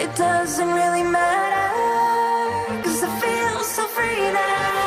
It doesn't really matter, 'cause I feel so free now.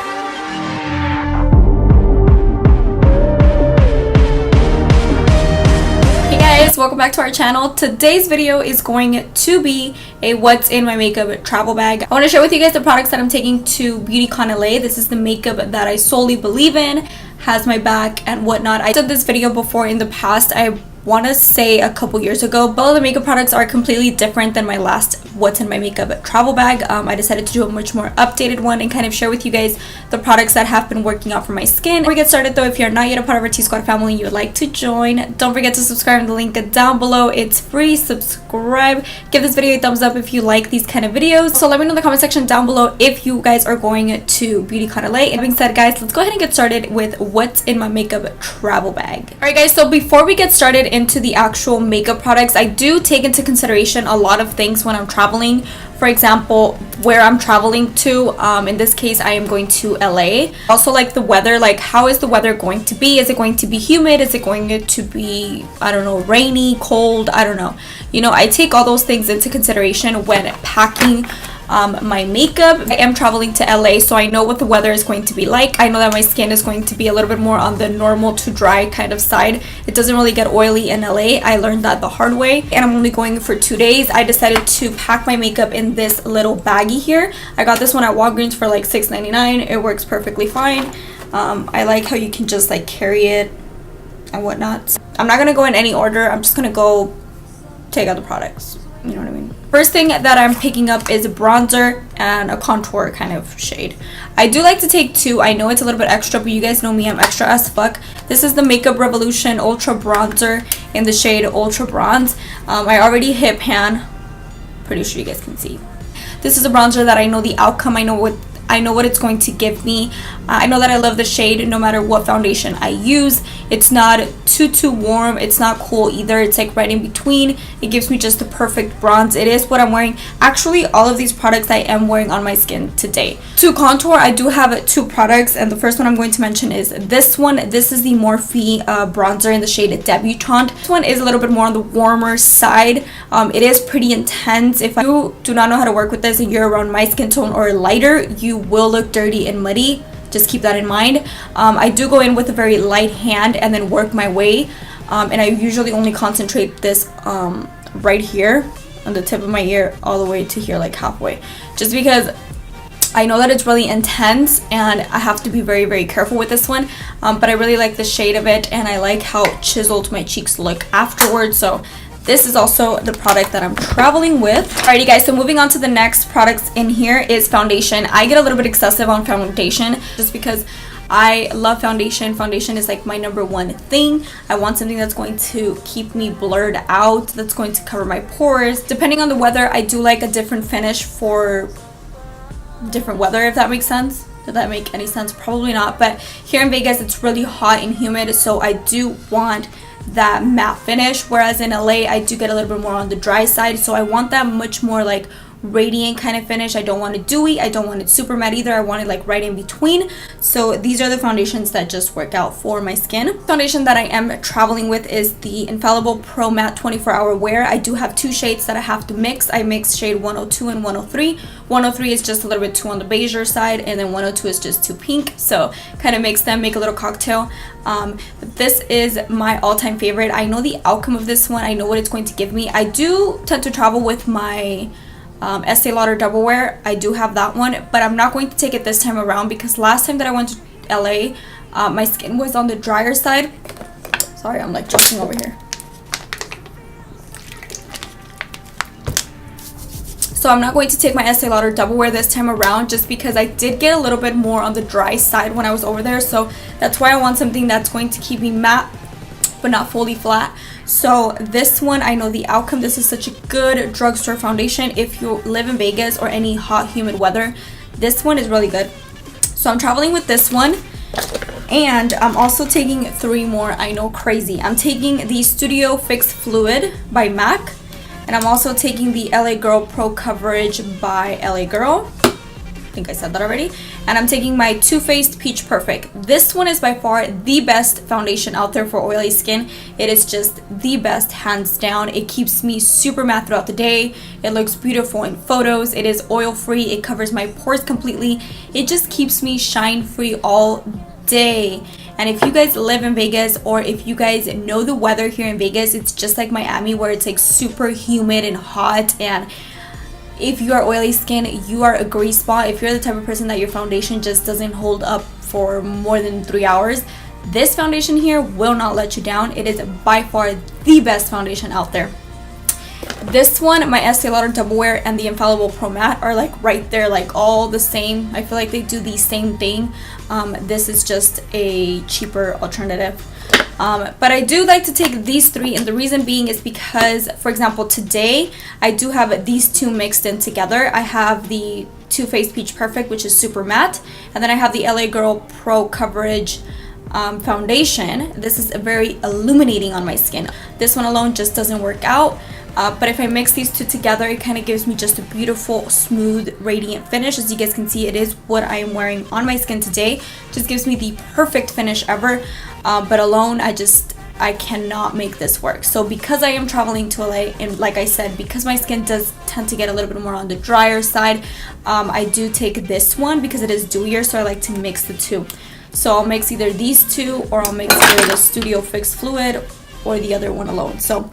Hey guys, welcome back to our channel. Today's video is going to be a what's in my makeup travel bag. I want to share with you guys the products that I'm taking to Beautycon LA. This is the makeup that I solely believe in, has my back and whatnot. I did this video before in the past. I want to say a couple years ago, but all the makeup products are completely different than my last what's in my makeup travel bag. I decided to do a much more updated one and kind of share with you guys the products that have been working out for my skin. Before we get started though, if you're not yet a part of our T Squad family and you would like to join, don't forget to subscribe in the link down below. It's free. Subscribe, give this video a thumbs up if you like these kind of videos. So let me know in the comment section down below if you guys are going to Beautycon LA. And that being said, guys, let's go ahead and get started with what's in my makeup travel bag. All right guys, so before we get started into the actual makeup products, I do take into consideration a lot of things when I'm traveling. For example, where I'm traveling to. In this case, I am going to LA. Also, like the weather, like how is the weather going to be? Is it going to be humid? Is it going to be, I don't know, rainy, cold? I don't know. You know, I take all those things into consideration when packing my makeup. I am traveling to LA, so I know what the weather is going to be like. I know that my skin is going to be a little bit more on the normal to dry kind of side. It doesn't really get oily in LA. I learned that the hard way, and I'm only going for 2 days. I decided to pack my makeup in this little baggie here. I got this one at Walgreens for like $6.99. It works perfectly fine. I like how you can just like carry it and whatnot. I'm not gonna go in any order. I'm just gonna go take out the products. You know what I mean? First thing that I'm picking up is a bronzer and a contour kind of shade. I do like to take two. I know it's a little bit extra, but you guys know me, I'm extra as fuck. This is the Makeup Revolution Ultra Bronzer in the shade Ultra Bronze. I already hit pan. Pretty sure you guys can see. This is a bronzer that I know the outcome. I know what it's going to give me. I know that I love the shade no matter what foundation I use. It's not too warm. It's not cool either. It's like right in between. It gives me just the perfect bronze. It is what I'm wearing. Actually, all of these products I am wearing on my skin today. To contour, I do have two products, and the first one I'm going to mention is this one. This is the Morphe bronzer in the shade Debutante. This one is a little bit more on the warmer side. It is pretty intense. If you do not know how to work with this and you're around my skin tone or lighter, you will look dirty and muddy. Just keep that in mind. I do go in with a very light hand and then work my way, and I usually only concentrate this right here on the tip of my ear all the way to here, like halfway, just because I know that it's really intense and I have to be very careful with this one. But I really like the shade of it, and I like how chiseled my cheeks look afterwards. So this is also the product that I'm traveling with. Alrighty guys, so moving on to the next products in here is foundation. I get a little bit excessive on foundation just because I love foundation. Foundation is like my #1 thing. I want something that's going to keep me blurred out, that's going to cover my pores. Depending on the weather, I do like a different finish for different weather, if that makes sense. Did that make any sense? Probably not, but here in Vegas it's really hot and humid, so I do want that matte finish, whereas in LA I do get a little bit more on the dry side, so I want that much more like radiant kind of finish. I don't want it dewy, I don't want it super matte either. I want it like right in between. So these are the foundations that just work out for my skin. Foundation that I am traveling with is the Infallible Pro Matte 24-Hour Wear. I do have two shades that I have to mix. I mix shade 102 and 103. 103 is just a little bit too on the beige side, and then 102 is just too pink, so kind of mix them, make a little cocktail. But this is my all-time favorite. I know the outcome of this one. I know what it's going to give me. I do tend to travel with my Estee Lauder Double Wear. I do have that one, but I'm not going to take it this time around because last time that I went to LA, my skin was on the drier side. Sorry, I'm like joking over here. So I'm not going to take my Estee Lauder Double Wear this time around just because I did get a little bit more on the dry side when I was over there. So that's why I want something that's going to keep me matte but not fully flat. So this one, I know the outcome. This is such a good drugstore foundation if you live in Vegas or any hot humid weather. This one is really good. So I'm traveling with this one, and I'm also taking 3 more. I know, crazy. I'm taking the Studio Fix Fluid by MAC, and I'm also taking the LA Girl Pro Coverage by LA Girl. I think I said that already. and I'm taking my Too Faced Peach Perfect. This one is by far the best foundation out there for oily skin. It is just the best, hands down. It keeps me super matte throughout the day. It looks beautiful in photos. It is oil free. It covers my pores completely. It just keeps me shine free all day. And if you guys live in Vegas, or if you guys know the weather here in Vegas, it's just like Miami, where it's like super humid and hot, and if you are oily skin, you are a grease spot. If you're the type of person that your foundation just doesn't hold up for more than 3 hours, this foundation here will not let you down. It is by far the best foundation out there. This one, my Estee Lauder Double Wear and the Infallible Pro Matte are like right there, like all the same. I feel like they do the same thing. This is just a cheaper alternative. But I do like to take these three, and the reason being is because, for example, today I do have these two mixed in together. I have the Too Faced Peach Perfect, which is super matte, and then I have the LA Girl Pro Coverage foundation. This is very illuminating on my skin. This one alone just doesn't work out. But if I mix these two together, it kind of gives me just a beautiful, smooth, radiant finish. As you guys can see, it is what I am wearing on my skin today. Just gives me the perfect finish ever. But alone, I cannot make this work. So because I am traveling to LA, and like I said, because my skin does tend to get a little bit more on the drier side, I do take this one because it is dewier, so I like to mix the two. So I'll mix either these two, or I'll mix either the Studio Fix Fluid or the other one alone. So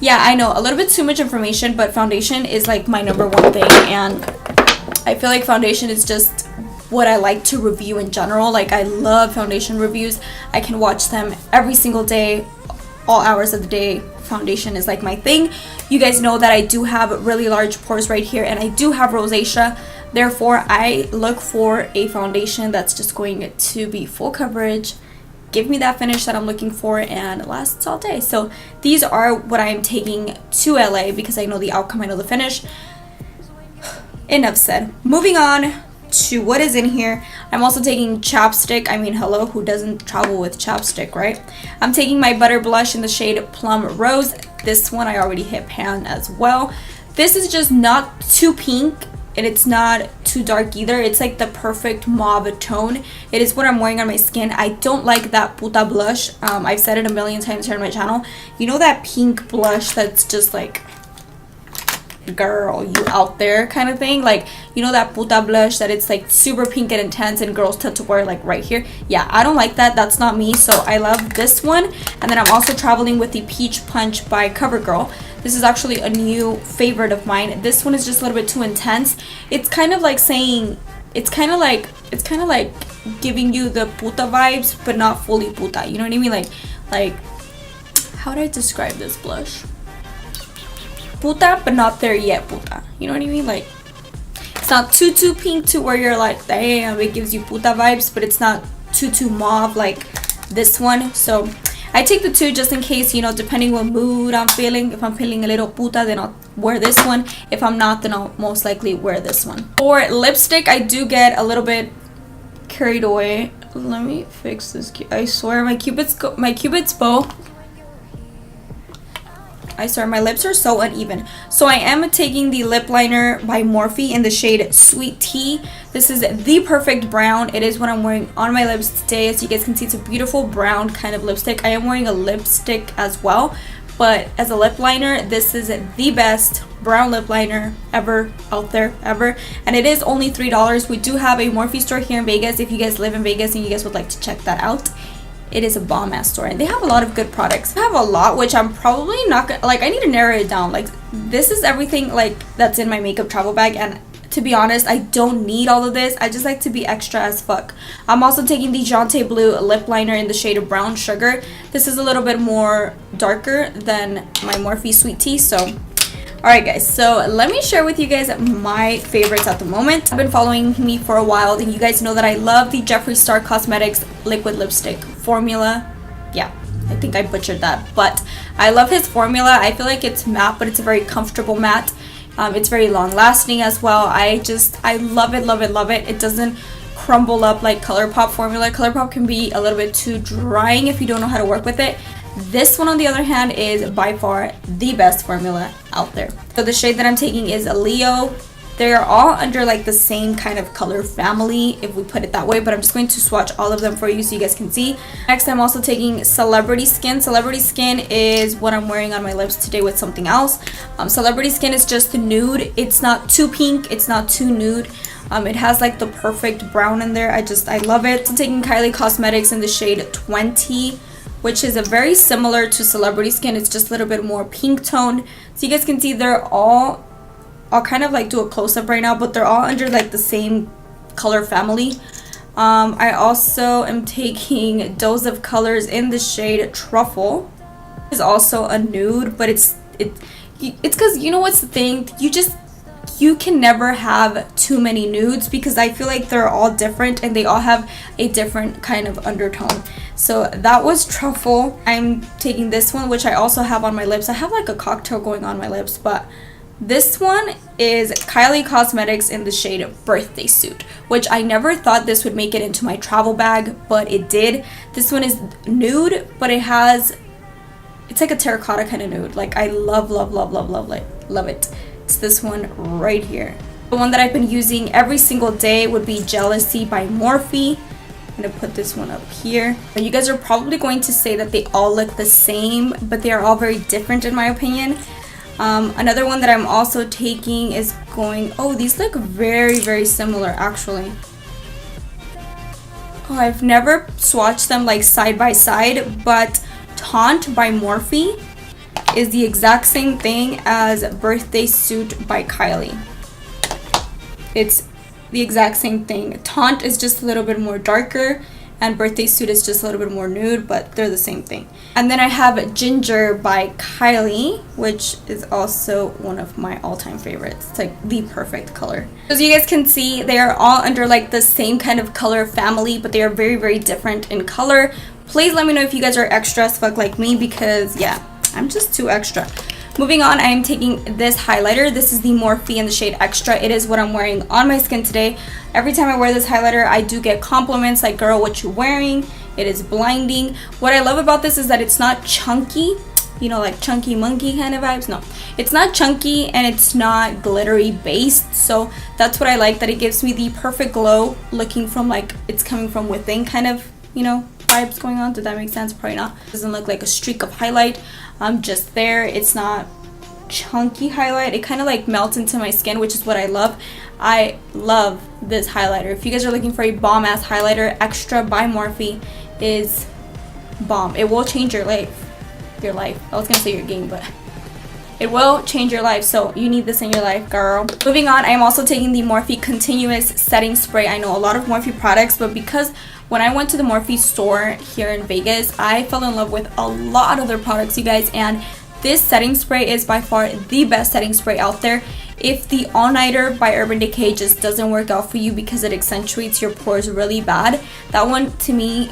yeah, I know, a little bit too much information, but foundation is like my #1 thing, and I feel like foundation is just what I like to review in general. Like, I love foundation reviews. I can watch them every single day, all hours of the day. Foundation is like my thing. You guys know that I do have really large pores right here, and I do have rosacea. Therefore, I look for a foundation that's just going to be full coverage, give me that finish that I'm looking for, and lasts all day. So these are what I am taking to LA because I know the outcome, I know the finish. Enough said. Moving on to what is in here. I'm also taking chapstick. I mean, hello, who doesn't travel with chapstick, right? I'm taking my Butter Blush in the shade Plum Rose. This one I already hit pan as well. This is just not too pink, and it's not too dark either. It's like the perfect mauve tone. It is what I'm wearing on my skin. I don't like that puta blush. I've said it a million times here on my channel. You know that pink blush that's just like, girl, you out there kind of thing? Like, you know that puta blush that it's like super pink and intense and girls tend to wear like right here? Yeah, I don't like that. That's not me. So I love this one. And then I'm also traveling with the Peach Punch by CoverGirl. This is actually a new favorite of mine. This one is just a little bit too intense. It's kind of like saying, it's kind of like giving you the puta vibes, but not fully puta. You know what I mean? Like how do I describe this blush? Puta, but not there yet puta. You know what I mean? Like, it's not too pink to where you're like, damn, it gives you puta vibes, but it's not too mauve like this one. So I take the two just in case, you know, depending what mood I'm feeling. If I'm feeling a little puta, then I'll wear this one. If I'm not, then I'll most likely wear this one. For lipstick, I do get a little bit carried away. Let me fix this. I swear my cupid's bow. I swear my lips are so uneven. So I am taking the lip liner by Morphe in the shade Sweet Tea. This is the perfect brown. It is what I'm wearing on my lips today. As you guys can see, it's a beautiful brown kind of lipstick. I am wearing a lipstick as well, but as a lip liner, this is the best brown lip liner ever out there, ever. And it is only $3. We do have a Morphe store here in Vegas. If you guys live in Vegas and you guys would like to check that out, it is a bomb ass store, and they have a lot of good products. I have a lot, which I'm probably not gonna, like, I need to narrow it down. Like, this is everything like that's in my makeup travel bag, and to be honest, I don't need all of this. I just like to be extra as fuck. I'm also taking the Jante Blue lip liner in the shade of Brown Sugar. This is a little bit more darker than my Morphe Sweet Tea. So alright guys, so let me share with you guys my favorites at the moment. I've been following me for a while, and you guys know that I love the Jeffree Star Cosmetics liquid lipstick formula. Yeah, I think I butchered that, but I love his formula. I feel like it's matte, but it's a very comfortable matte. It's very long lasting as well. I love it, love it, love it. It doesn't crumble up like ColourPop formula. ColourPop can be a little bit too drying if you don't know how to work with it. This one, on the other hand, is by far the best formula out there. So the shade that I'm taking is a Leo They are all under like the same kind of color family, if we put it that way, but I'm just going to swatch all of them for you so you guys can see. Next, I'm also taking Celebrity Skin. Celebrity Skin is what I'm wearing on my lips today with something else. Celebrity Skin is just nude. It's not too pink, it's not too nude. It has like the perfect brown in there. I love it. I'm taking Kylie Cosmetics in the shade 20, which is a very similar to Celebrity Skin. It's just a little bit more pink toned. So you guys can see they're all, I'll kind of like do a close-up right now, but they're all under like the same color family. I also am taking Dose of Colors in the shade Truffle. It's also a nude, but it's because, you know what's the thing, you can never have too many nudes because I feel like they're all different and they all have a different kind of undertone. So that was Truffle. I'm taking this one, which I also have on my lips. I have like a cocktail going on my lips, but this one is Kylie Cosmetics in the shade Birthday Suit, which I never thought this would make it into my travel bag, but it did. This one is nude, but it's like a terracotta kind of nude. Like I love it. It's this one right here. The one that I've been using every single day would be Jealousy by Morphe. I'm gonna put this one up here. You guys are probably going to say that they all look the same, but they are all very different in my opinion. Another one that I'm also taking is these look very similar actually. I've never swatched them like side by side, but Taunt by Morphe is the exact same thing as Birthday Suit by Kylie. It's the exact same thing. Taunt is just a little bit more darker and Birthday Suit is just a little bit more nude, but they're the same thing. And then I have Ginger by Kylie, which is also one of my all-time favorites. It's like the perfect color. As you guys can see, they are all under like the same kind of color family, but they are very different in color. Please let me know if you guys are extra as fuck like me because yeah, I'm just too extra. Moving on, I am taking this highlighter. This is the Morphe in the shade Extra. It is what I'm wearing on my skin today. Every time I wear this highlighter, I do get compliments like, girl, what you wearing? It is blinding. What I love about this is that it's not chunky, you know, like chunky monkey kind of vibes. No, it's not chunky and it's not glittery based. So that's what I like, that it gives me the perfect glow, looking from like it's coming from within kind of, you know, vibes going on. Did that make sense? Probably not. It doesn't look like a streak of highlight. Just there. It's not chunky highlight. It kind of like melts into my skin, which is what I love. I love this highlighter. If you guys are looking for a bomb ass highlighter, Extra by Morphe is bomb. It will change your life. I was gonna say your game, but it will change your life, so you need this in your life, girl. Moving on, I am also taking the Morphe Continuous Setting Spray. I know a lot of Morphe products, but because when I went to the Morphe store here in Vegas, I fell in love with a lot of their products, you guys, and this setting spray is by far the best setting spray out there. If the All Nighter by Urban Decay just doesn't work out for you because it accentuates your pores really bad, that one, to me,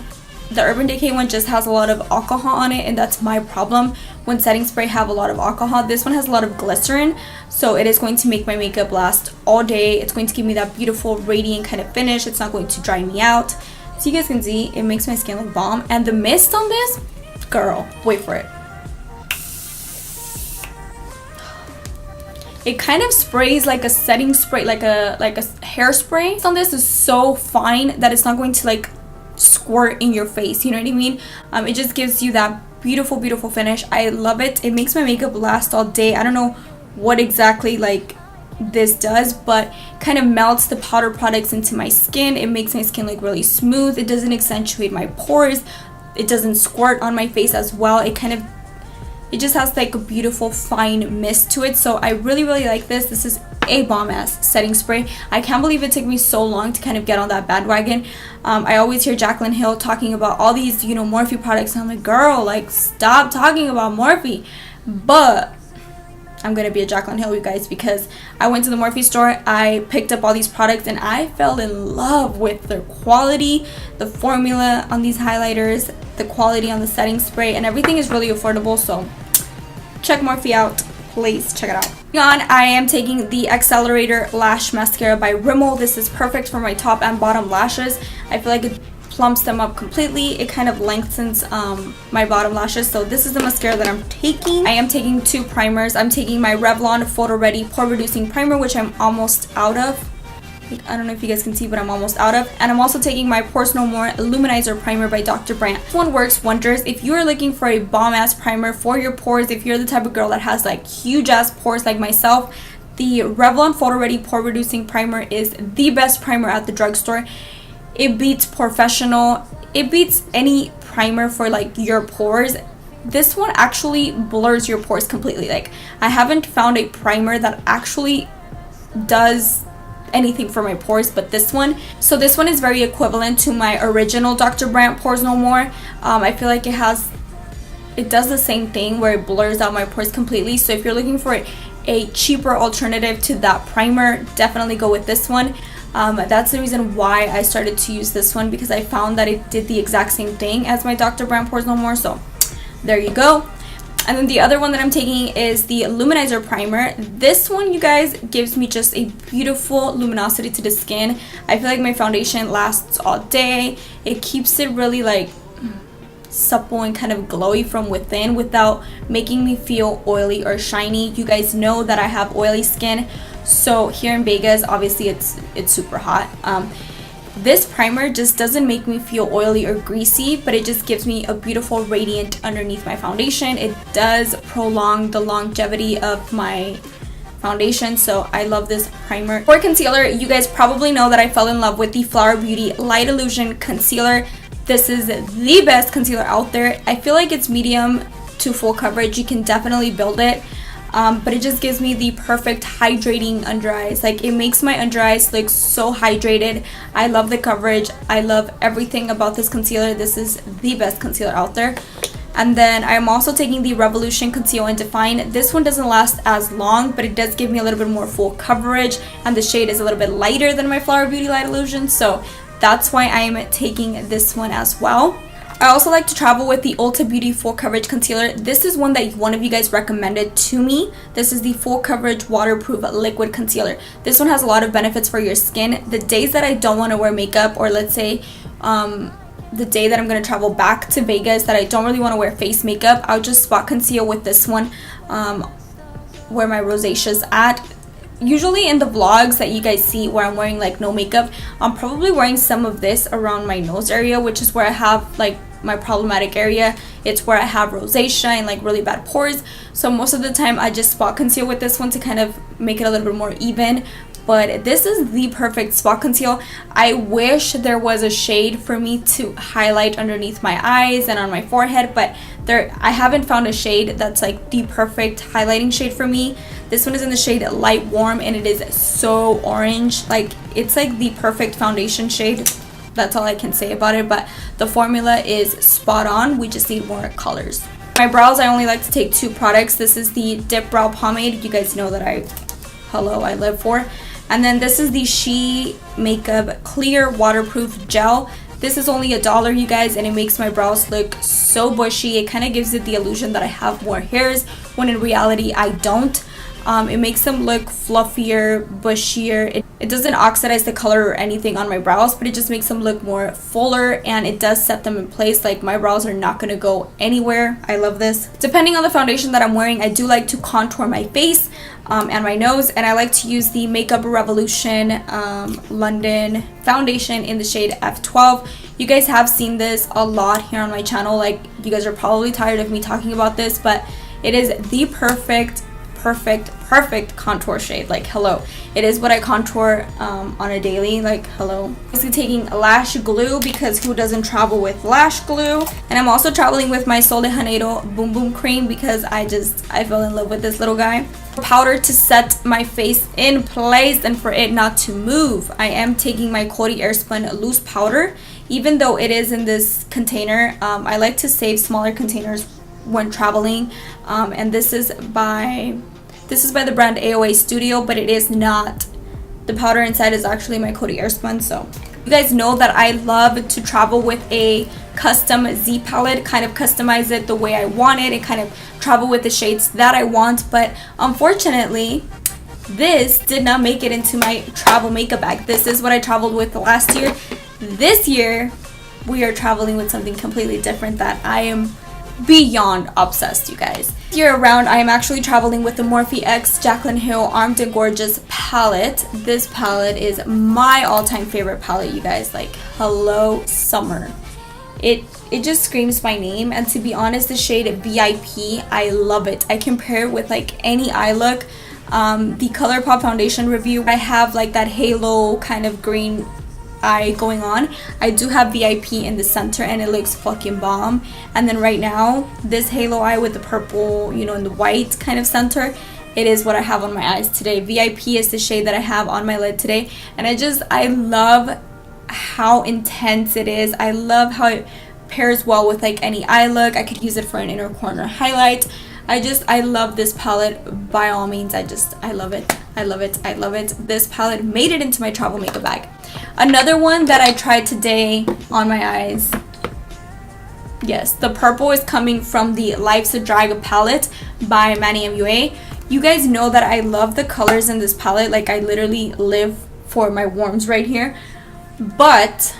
the Urban Decay one just has a lot of alcohol on it, and that's my problem. When setting spray have a lot of alcohol, this one has a lot of glycerin, so it is going to make my makeup last all day. It's going to give me that beautiful radiant kind of finish. It's not going to dry me out. So you guys can see, it makes my skin look bomb. And the mist on this, girl, wait for it. It kind of sprays like a setting spray, like a hairspray. On this is so fine that it's not going to like squirt in your face, you know what I mean? It just gives you that beautiful finish. I love it. It makes my makeup last all day. I don't know what exactly like this does, but kind of melts the powder products into my skin. It makes my skin look really smooth. It doesn't accentuate my pores. It doesn't squirt on my face as well. It just has like a beautiful fine mist to it. So I really like this. This is a bomb ass setting spray. I can't believe it took me so long to kind of get on that bandwagon. I always hear Jaclyn Hill talking about all these, you know, Morphe products, and I'm like, girl, like, stop talking about Morphe. But I'm gonna be a Jaclyn Hill, you guys, because I went to the Morphe store, I picked up all these products, and I fell in love with their quality, the formula on these highlighters, the quality on the setting spray, and everything is really affordable. So check Morphe out, please check it out. On, I am taking the Accelerator Lash Mascara by Rimmel. This is perfect for my top and bottom lashes. I feel like it plumps them up completely. It kind of lengthens my bottom lashes. So this is the mascara that I'm taking. I am taking 2 primers. I'm taking my Revlon Photo Ready Pore Reducing Primer, which I'm almost out of. I don't know if you guys can see, but I'm almost out of. And I'm also taking my Pores No More Luminizer Primer by Dr. Brandt. This one works wonders if you are looking for a bomb ass primer for your pores. If you're the type of girl that has like huge ass pores like myself, the Revlon Photo Ready Pore Reducing Primer is the best primer at the drugstore. It beats Professional. It beats any primer for like your pores. This one actually blurs your pores completely. Like, I haven't found a primer that actually does anything for my pores but this one. So this one is very equivalent to my original Dr. Brandt Pores No More. I feel like it does the same thing where it blurs out my pores completely. So if you're looking for a cheaper alternative to that primer, definitely go with this one. That's the reason why I started to use this one, because I found that it did the exact same thing as my Dr. Brandt Pores No More. So there you go. And then the other one that I'm taking is the Luminizer Primer. This one, you guys, gives me just a beautiful luminosity to the skin. I feel like my foundation lasts all day. It keeps it really like supple and kind of glowy from within without making me feel oily or shiny. You guys know that I have oily skin. So here in Vegas, obviously it's super hot. This primer just doesn't make me feel oily or greasy, but it just gives me a beautiful radiant underneath my foundation. It does prolong the longevity of my foundation, so I love this primer. For concealer, you guys probably know that I fell in love with the Flower Beauty Light Illusion Concealer. This is the best concealer out there. I feel like it's medium to full coverage. You can definitely build it. But it just gives me the perfect hydrating under eyes. Like, it makes my under eyes look so hydrated. I love the coverage. I love everything about this concealer. This is the best concealer out there. And then I'm also taking the Revolution Conceal and Define. This one doesn't last as long, but it does give me a little bit more full coverage, and the shade is a little bit lighter than my Flower Beauty Light Illusion, so that's why I'm taking this one as well. I also like to travel with the Ulta Beauty Full Coverage Concealer. This is one that one of you guys recommended to me. This is the Full Coverage Waterproof Liquid Concealer. This one has a lot of benefits for your skin. The days that I don't want to wear makeup, or let's say the day that I'm going to travel back to Vegas that I don't really want to wear face makeup, I'll just spot conceal with this one where my rosacea's at. Usually in the vlogs that you guys see where I'm wearing like no makeup, I'm probably wearing some of this around my nose area, which is where I have like my problematic area. It's where I have rosacea and like really bad pores. So most of the time I just spot conceal with this one to kind of make it a little bit more even. But this is the perfect spot conceal. I wish there was a shade for me to highlight underneath my eyes and on my forehead, but I haven't found a shade that's like the perfect highlighting shade for me. This one is in the shade Light Warm, and it is so orange. Like, it's like the perfect foundation shade. That's all I can say about it, but the formula is spot on. We just need more colors. My brows, I only like to take 2 products. This is the Dip Brow Pomade. You guys know that I live for. And then this is the She Makeup Clear Waterproof Gel. This is only $1, you guys, and it makes my brows look so bushy. It kind of gives it the illusion that I have more hairs, when in reality I don't. It makes them look fluffier, bushier. It doesn't oxidize the color or anything on my brows, but it just makes them look more fuller, and it does set them in place. Like, my brows are not going to go anywhere. I love this. Depending on the foundation that I'm wearing, I do like to contour my face and my nose, and I like to use the Makeup Revolution London foundation in the shade F12. You guys have seen this a lot here on my channel. Like, you guys are probably tired of me talking about this, but it is the perfect contour shade. Like, hello, it is what I contour on a daily. Like, hello. Basically taking lash glue, because who doesn't travel with lash glue? And I'm also traveling with my Sol de Janeiro Boom Boom Cream, because I fell in love with this little guy. Powder to set my face in place and for it not to move, I am taking my Coty Airspun Loose Powder. Even though it is in this container, I like to save smaller containers when traveling, and this is by the brand AOA Studio, but it is not. The powder inside is actually my Coty Airspun. So you guys know that I love to travel with a custom Z palette, kind of customize it the way I want it, and kind of travel with the shades that I want. But unfortunately, this did not make it into my travel makeup bag. This is what I traveled with last year. This year, we are traveling with something completely different that I am beyond obsessed, you guys. Year round, I am actually traveling with the Morphe X Jaclyn Hill Armed and Gorgeous palette. This palette is my all-time favorite palette, you guys. Like, hello summer. It just screams my name, and to be honest, the shade VIP, I love it. I compare it with like any eye look. The ColourPop foundation review, I have like that halo kind of green eye going on. I do have VIP in the center and it looks fucking bomb. And then right now, this halo eye with the purple, you know, and the white kind of center, it is what I have on my eyes today. VIP is the shade that I have on my lid today, and I love how intense it is. I love how it pairs well with like any eye look. I could use it for an inner corner highlight. I love this palette by all means. I love it. I love it. I love it. This palette made it into my travel makeup bag. Another one that I tried today on my eyes. Yes, the purple is coming from the Life's a Drag palette by Manny MUA. You guys know that I love the colors in this palette. Like, I literally live for my warms right here. But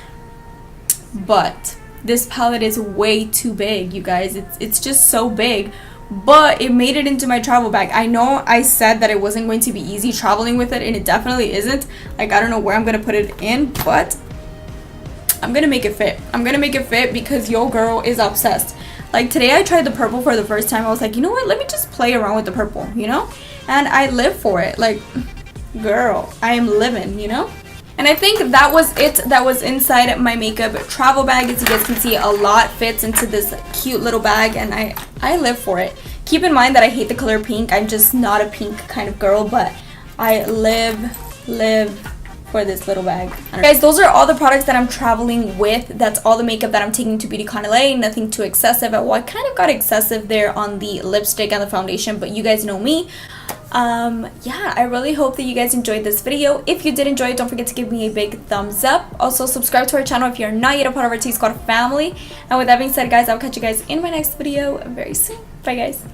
this palette is way too big, you guys. It's just so big. But it made it into my travel bag. I know I said that it wasn't going to be easy traveling with it, and it definitely isn't. Like, I don't know where I'm gonna put it in, but I'm gonna make it fit. I'm gonna make it fit because yo girl is obsessed. Like, today I tried the purple for the first time. I was like, you know what, let me just play around with the purple, you know, and I live for it. Like, girl, I am living, you know. And I think that was it. That was inside my makeup travel bag. As you guys can see, a lot fits into this cute little bag, and I live for it. Keep in mind that I hate the color pink. I'm just not a pink kind of girl, but I live for this little bag. Guys, those are all the products that I'm traveling with. That's all the makeup that I'm taking to Beautycon LA. Nothing too excessive. Well, I kind of got excessive there on the lipstick and the foundation, but you guys know me. Yeah, I really hope that you guys enjoyed this video. If you did enjoy it, don't forget to give me a big thumbs up. Also, subscribe to our channel if you're not yet a part of our T Squad family. And with that being said, guys, I'll catch you guys in my next video very soon. Bye, guys.